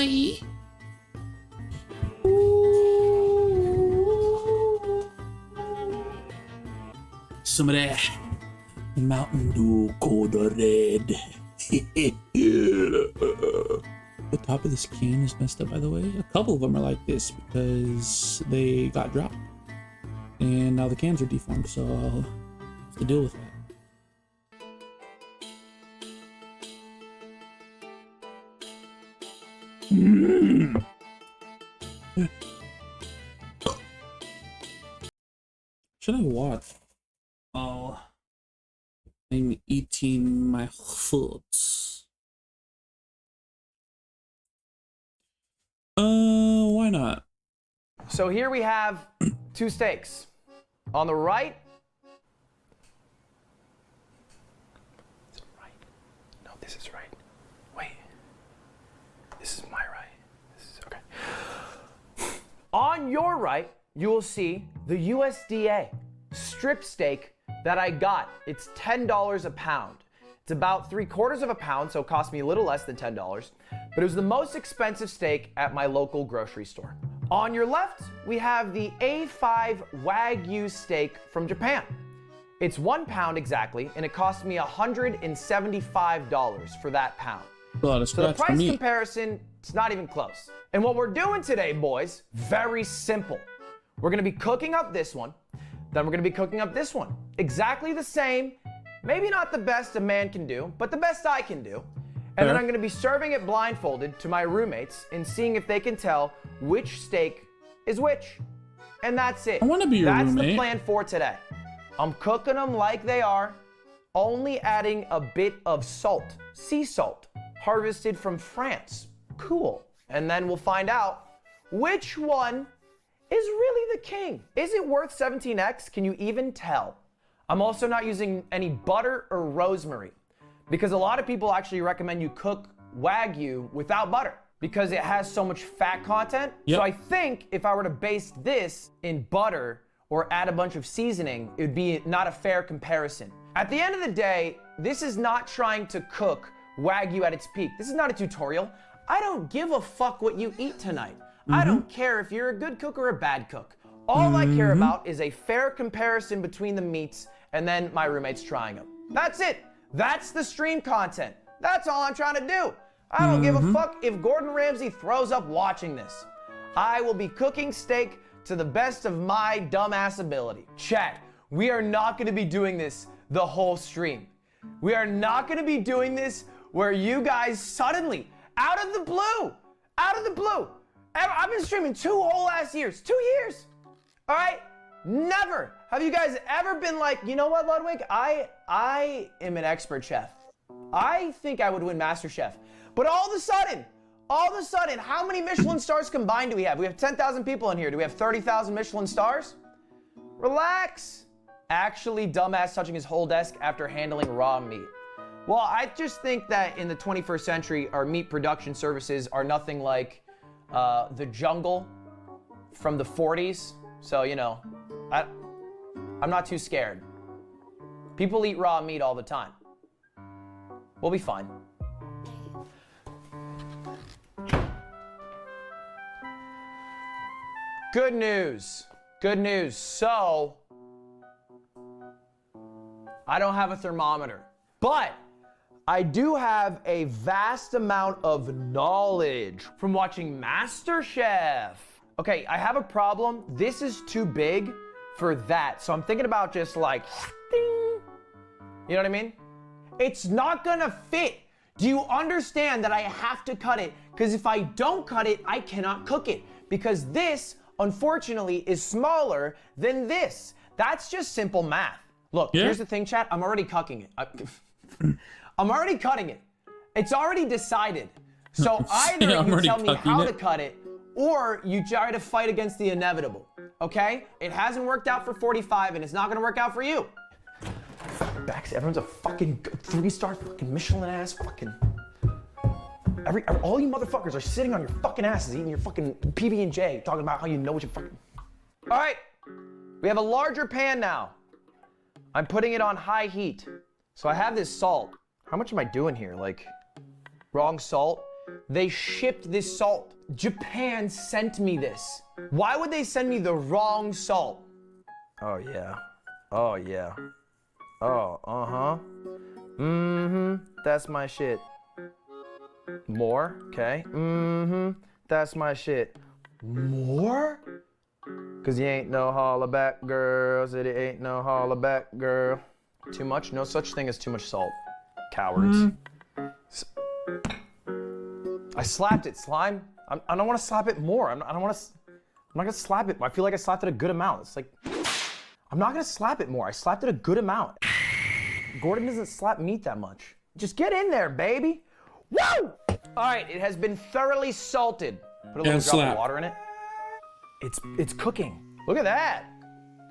Hawaii. Some of that Mountain Dew Cold Red. The top of this can is messed up, by the way. A couple of them are like this because they got dropped. And now the cans are deformed, so I'll have to deal with that. Should I watch? Oh, I'm eating my food. Why not? So here we have two steaks. On the right, is it right? No, this is right. Wait, this is my right. This is okay. On your right, you will see the USDA strip steak that I got. It's $10 a pound. It's about 3/4 of a pound, so it cost me a little less than $10, but it was the most expensive steak at my local grocery store. On your left, we have the A5 Wagyu steak from Japan. It's 1 pound exactly, and it cost me $175 for that pound. So the price comparison, it's not even close. And what we're doing today, boys, very simple. We're gonna be cooking up this one, then we're gonna be cooking up this one. Exactly the same, maybe not the best a man can do, but the best I can do. And then I'm gonna be serving it blindfolded to my roommates and seeing if they can tell which steak is which. And that's it. I wanna be your roommate. That's the plan for today. I'm cooking them like they are, only adding a bit of salt, sea salt, harvested from France. Cool. And then we'll find out which one is really the king. Is it worth 17x? Can you even tell? I'm also not using any butter or rosemary because a lot of people actually recommend you cook Wagyu without butter because it has so much fat content. Yep. So I think if I were to baste this in butter or add a bunch of seasoning, it would be not a fair comparison. At the end of the day, this is not trying to cook Wagyu at its peak. This is not a tutorial. I don't give a fuck what you eat tonight. I don't care if you're a good cook or a bad cook. All I care about is a fair comparison between the meats and then my roommates trying them. That's it. That's the stream content. That's all I'm trying to do. I don't give a fuck if Gordon Ramsay throws up watching this. I will be cooking steak to the best of my dumbass ability. Chat, we are not gonna be doing this the whole stream. We are not gonna be doing this where you guys suddenly, out of the blue, I've been streaming 2 whole ass years, 2 years, all right? Never have you guys ever been like, you know what, Ludwig? I am an expert chef. I think I would win MasterChef. But all of a sudden, how many Michelin stars combined do we have? We have 10,000 people in here. Do we have 30,000 Michelin stars? Relax. Actually, dumbass touching his whole desk after handling raw meat. Well, I just think that in the 21st century, our meat production services are nothing like the jungle from the 40s. So, you know, I'm not too scared. People eat raw meat all the time. We'll be fine. Good news. Good news. So, I don't have a thermometer, but I do have a vast amount of knowledge from watching MasterChef. Okay, I have a problem. This is too big for that. So I'm thinking about just like, ding. You know what I mean? It's not gonna fit. Do you understand that I have to cut it? Because if I don't cut it, I cannot cook it. Because this, unfortunately, is smaller than this. That's just simple math. Look, here's the thing, chat. I'm already cooking it. I'm already cutting it. It's already decided. So either you tell me how to cut it, or you try to fight against the inevitable, okay? It hasn't worked out for 45, and it's not gonna work out for you. Bax, everyone's a fucking 3-star fucking Michelin ass fucking. All you motherfuckers are sitting on your fucking asses, eating your fucking PB&J, talking about how you know what you fucking. All right, we have a larger pan now. I'm putting it on high heat. So I have this salt. How much am I doing here? Like, wrong salt. They shipped this salt. Japan sent me this. Why would they send me the wrong salt? Oh yeah. Oh yeah. Oh, uh-huh. Mm-hmm. That's my shit. More, okay. Mm-hmm. That's my shit. More? Cause you ain't no holla back girl, said it ain't no holla back girl. Too much? No such thing as too much salt. Cowards. I slapped it, slime. I don't want to slap it more. I'm not gonna slap it. I feel like I slapped it a good amount. It's like, I'm not gonna slap it more. I slapped it a good amount. Gordon doesn't slap meat that much. Just get in there, baby. Woo! All right, it has been thoroughly salted. Put a little drop of water in it. It's cooking. Look at that.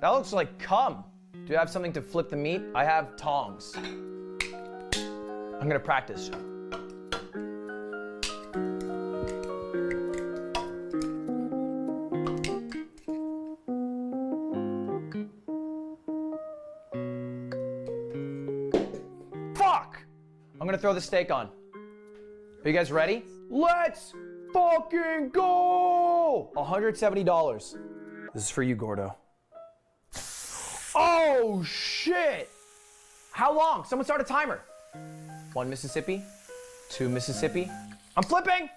That looks like cum. Do you have something to flip the meat? I have tongs. I'm gonna practice. Fuck! I'm gonna throw the steak on. Are you guys ready? Let's fucking go! $170. This is for you, Gordo. Oh, shit! How long? Someone start a timer. 1 Mississippi, 2 Mississippi. I'm flipping!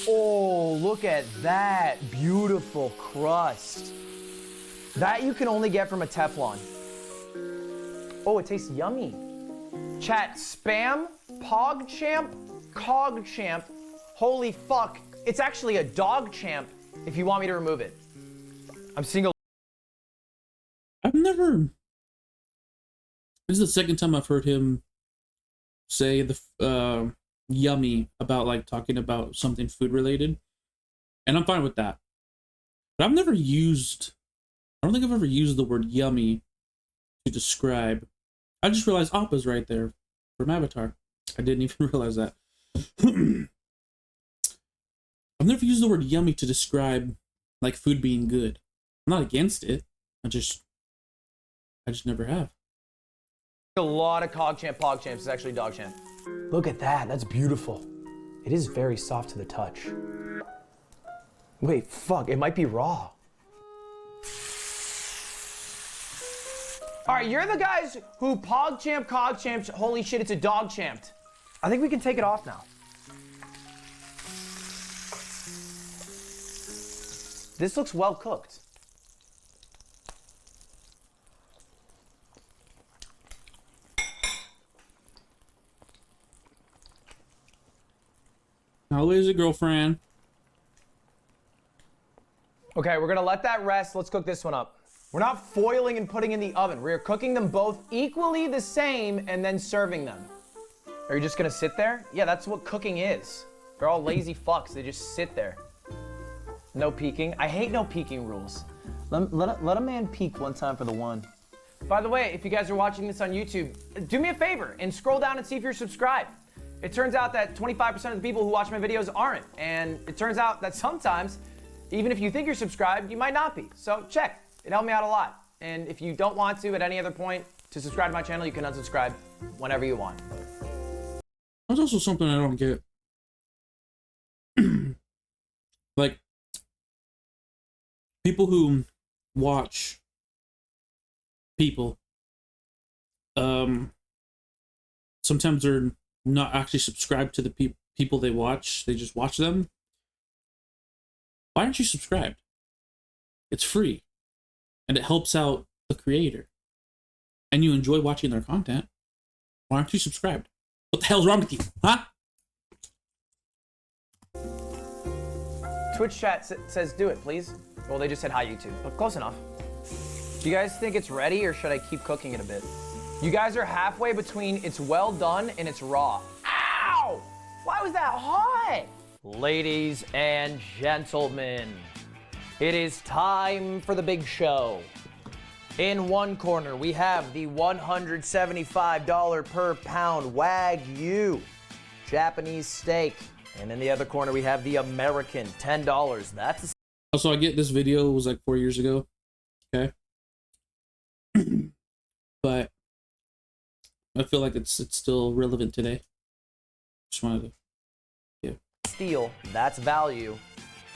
Oh, look at that beautiful crust. That you can only get from a Teflon. Oh, it tastes yummy. Chat, spam, PogChamp, CogChamp. Holy fuck. It's actually a dog champ if you want me to remove it. I'm single. I've never. This is the second time I've heard him say the yummy about like talking about something food related. And I'm fine with that. But I've never used, I don't think I've ever used the word yummy to describe. I just realized Appa's right there from Avatar. I didn't even realize that. I've never used the word yummy to describe like food being good. I'm not against it. I just never have. A lot of CogChamp, PogChamps. It's actually DogChamp. Look at that. That's beautiful. It is very soft to the touch. Wait, fuck. It might be raw. All right, you're the guys who PogChamp, CogChamp. Holy shit, it's a DogChamp. I think we can take it off now. This looks well cooked. How is it, girlfriend? Okay, we're gonna let that rest. Let's cook this one up. We're not foiling and putting in the oven. We're cooking them both equally the same and then serving them. Are you just gonna sit there? Yeah, that's what cooking is. They're all lazy fucks. They just sit there. No peeking. I hate no peeking rules. Let a man peek one time for the one. By the way, if you guys are watching this on YouTube, do me a favor and scroll down and see if you're subscribed. It turns out that 25% of the people who watch my videos aren't. And it turns out that sometimes, even if you think you're subscribed, you might not be. So check. It helped me out a lot. And if you don't want to at any other point to subscribe to my channel, you can unsubscribe whenever you want. There's also something I don't get. Like, people who watch people, sometimes they're not actually subscribed to the people they watch. They just watch them. Why aren't you subscribed? It's free. And it helps out the creator. And you enjoy watching their content. Why aren't you subscribed? What the hell's wrong with you? Huh? Twitch chat says do it, please. Well, they just said hi, YouTube, but close enough. Do you guys think it's ready or should I keep cooking it a bit? You guys are halfway between it's well done and it's raw. Ow! Why was that hot? Ladies and gentlemen, it is time for the big show. In one corner, we have the $175 per pound Wagyu Japanese steak. And in the other corner, we have the American $10. That's Also, I get this video was like 4 years ago. Okay. But I feel like it's still relevant today. Just wanted to, yeah. Steal, that's value.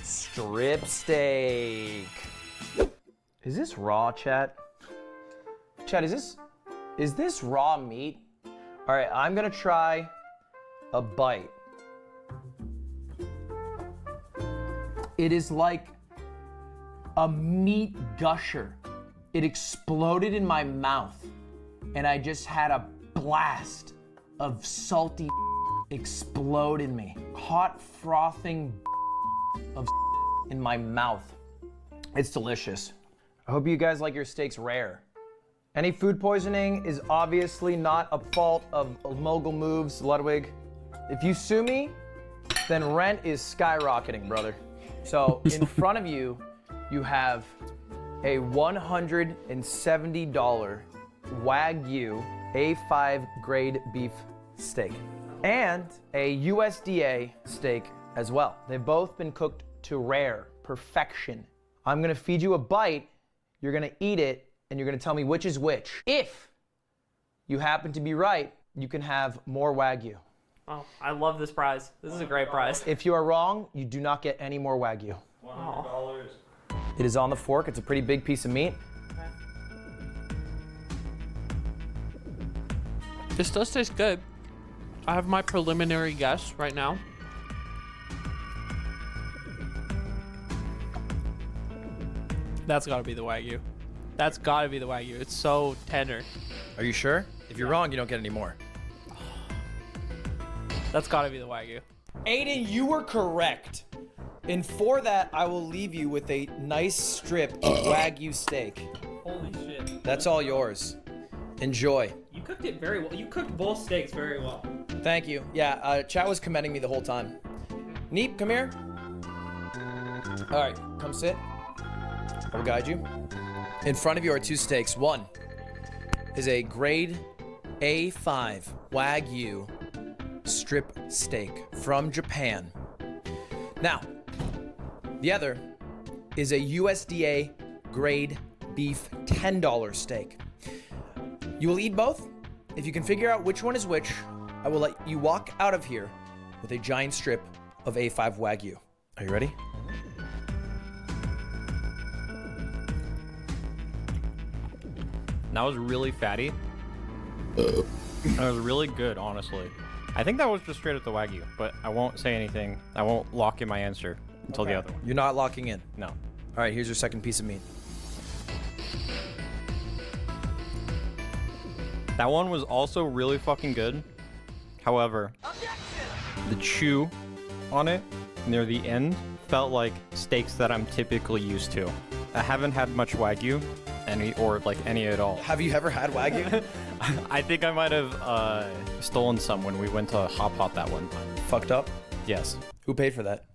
Strip steak. Is this raw, chat? Chat, is this raw meat? All right, I'm gonna try a bite. It is like a meat gusher. It exploded in my mouth, and I just had a blast of salty explode in me. Hot frothing of in my mouth. It's delicious. I hope you guys like your steaks rare. Any food poisoning is obviously not a fault of Mogul Moves, Ludwig. If you sue me, then rent is skyrocketing, brother. So in front of you, you have a $170 Wagyu A5 grade beef steak and a USDA steak as well. They've both been cooked to rare perfection. I'm gonna feed you a bite, you're gonna eat it, and you're gonna tell me which is which. If you happen to be right, you can have more Wagyu. Oh, I love this prize. This is a great prize. If you are wrong, you do not get any more Wagyu. $100. It is on the fork. It's a pretty big piece of meat. This does taste good. I have my preliminary guess right now. That's gotta be the Wagyu. That's gotta be the Wagyu. It's so tender. Are you sure? If you're wrong, you don't get any more. That's gotta be the Wagyu. Aiden, you were correct. And for that, I will leave you with a nice strip of Wagyu steak. Holy shit. That's all yours. Enjoy. You cooked it very well. You cooked both steaks very well. Thank you. Yeah, chat was commending me the whole time. Neep, come here. All right, come sit. I will guide you. In front of you are two steaks. One is a grade A5 Wagyu strip steak from Japan. Now, the other is a USDA grade beef $10 steak. You will eat both. If you can figure out which one is which, I will let you walk out of here with a giant strip of A5 Wagyu. Are you ready? That was really fatty. That was really good, honestly. I think that was just straight up the Wagyu, but I won't say anything. I won't lock in my answer until the other one. You're not locking in. No. All right, here's your second piece of meat. That one was also really fucking good. However, the chew on it near the end felt like steaks that I'm typically used to. I haven't had much Wagyu, any at all. Have you ever had Wagyu? I think I might have stolen some when we went to Hop Hop that one time. Fucked up? Yes, Who paid for that?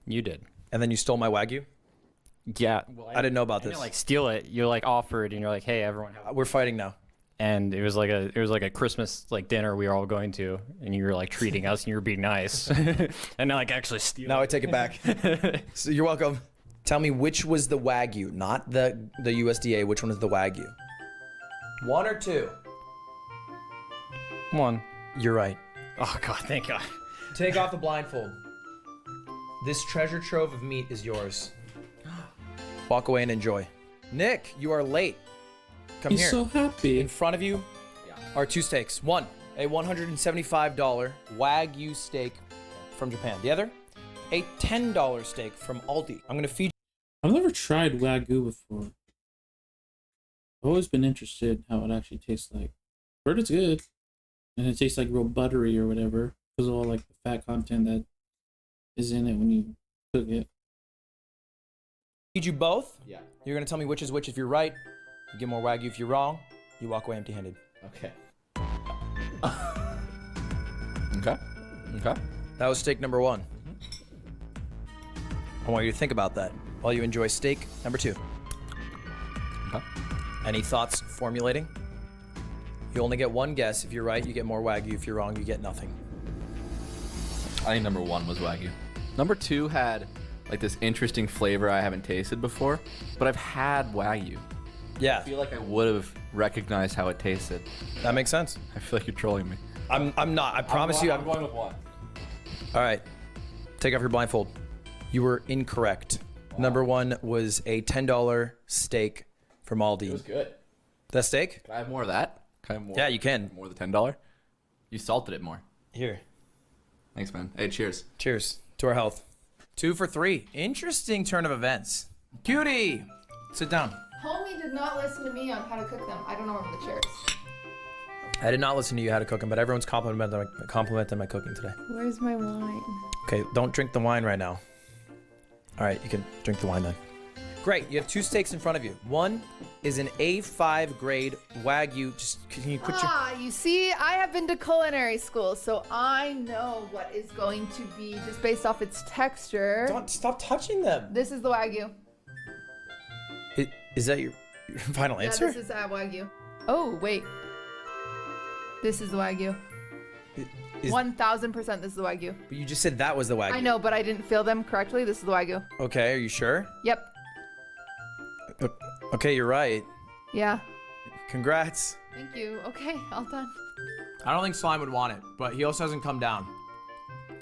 you did. And then you stole my Wagyu? Yeah. I didn't know about You this. didn't, like steal it. You like offered, and you're like, "Hey, everyone." We're fighting now. And it was like a Christmas like dinner we were all going to, and you were like treating us, and you were being nice, and like actually steal. Now I take it back. So you're welcome. Tell me which was the Wagyu, not the USDA. Which one is the Wagyu? One or two? One. You're right. Oh God, thank God. Take off the blindfold. This treasure trove of meat is yours. Walk away and enjoy. Nick, you are late. Come He's here. so happy. In front of you are two steaks. One, a $175 Wagyu steak from Japan. The other, a $10 steak from Aldi. I'm gonna feed I've never tried Wagyu before. I've always been interested how it actually tastes like. Heard it's good. And it tastes like real buttery or whatever. Because of all like the fat content that is in it when you cook it. you both. Yeah. You're gonna tell me which is which. If you're right, you get more Wagyu. If you're wrong, you walk away empty-handed. Okay. Okay. Okay. That was steak number one. I want you to think about that while you enjoy steak number two. Okay. Any thoughts formulating? You only get one guess. If you're right, you get more Wagyu. If you're wrong, you get nothing. I think number one was Wagyu. Number two had like this interesting flavor I haven't tasted before, but I've had Wagyu. Yeah, I feel like I would have recognized how it tasted. that makes sense. I feel like you're trolling me. I'm not. I promise you. I'm going with one. All right, take off your blindfold. You were incorrect. Number one was a $10 steak from Aldi. It was good. That steak? Can I have more of that? Can I have more? Yeah, you can. More than $10? You salted it more. Here. Thanks, man. Hey, cheers. Cheers to our health. 2 for 3. Interesting turn of events. Cutie, sit down. Homie did not listen to me on how to cook them. I don't know where the chair is. I did not listen to you how to cook them, but everyone's complimenting my cooking today. Where's my wine? Okay, don't drink the wine right now. All right, you can drink the wine then. Great, you have 2 steaks in front of you. One is an A5 grade Wagyu. Just can you put your... You see, I have been to culinary school, so I know what is going to be just based off its texture. Don't stop touching them. This is the Wagyu. Is that your final answer? Yeah, this is Wagyu. Oh, wait. This is the Wagyu. 1000% this is the Wagyu. But you just said that was the Wagyu. I know, but I didn't feel them correctly. This is the Wagyu. Okay, are you sure? Yep. Okay, you're right. Yeah. Congrats. Thank you. Okay, all done. I don't think Slime would want it, but he also hasn't come down.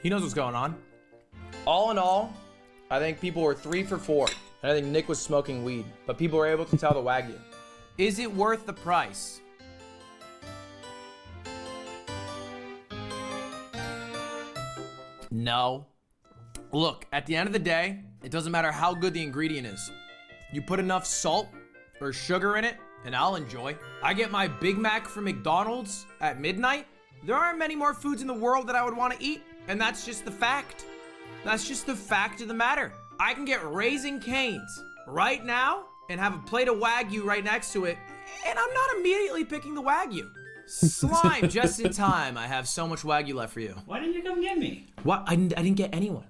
He knows what's going on. All in all, I think people were 3 for 4. And I think Nick was smoking weed, but people were able to tell the Wagyu. Is it worth the price? No. Look, at the end of the day, it doesn't matter how good the ingredient is. You put enough salt or sugar in it, and I'll enjoy. I get my Big Mac from McDonald's at midnight. There aren't many more foods in the world that I would want to eat, and that's just the fact. That's just the fact of the matter. I can get Raising Cane's right now and have a plate of Wagyu right next to it, and I'm not immediately picking the Wagyu. Slime, just in time. I have so much Wagyu left for you. Why didn't you come get me? What? I didn't get anyone.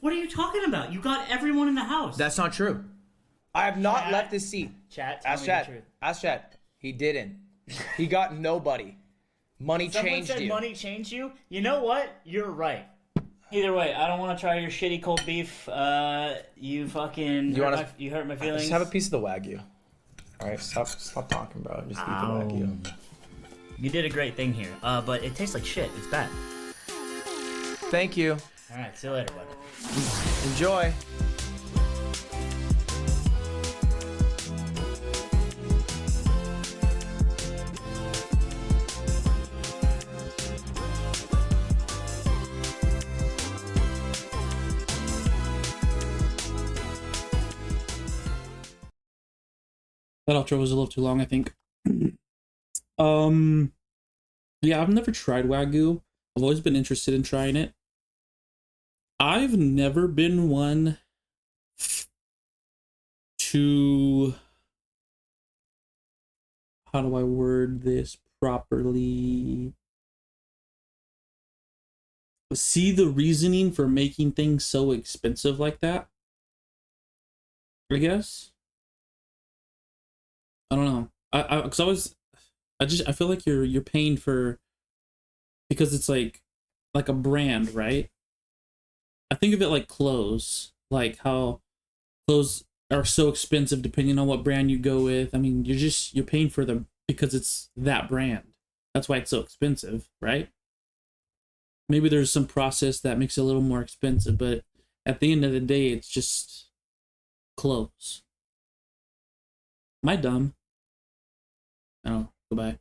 What are you talking about? You got everyone in the house. That's not true. I have not Chat. left this seat. Chat, tell Ask me Chat. the truth. Ask Chat. He didn't. He got nobody. Money Someone changed said you. money changed you? You know what? You're right. Either way, I don't want to try your shitty cold beef. You fucking you hurt my feelings. Just have a piece of the Wagyu. All right, stop talking, bro. Just eat the Wagyu. You did a great thing here, but it tastes like shit. It's bad. Thank you. All right, see you later, bud. Enjoy. That outro was a little too long, I think. Yeah, I've never tried Wagyu. I've always been interested in trying it. I've never been one to... How do I word this properly? See the reasoning for making things so expensive like that, I guess. I don't know. I feel like you're paying for, because it's like a brand, right? I think of it like clothes, like how clothes are so expensive depending on what brand you go with. I mean, you're paying for them because it's that brand. That's why it's so expensive, right? Maybe there's some process that makes it a little more expensive, but at the end of the day, it's just clothes. Am I dumb? I don't know. Goodbye.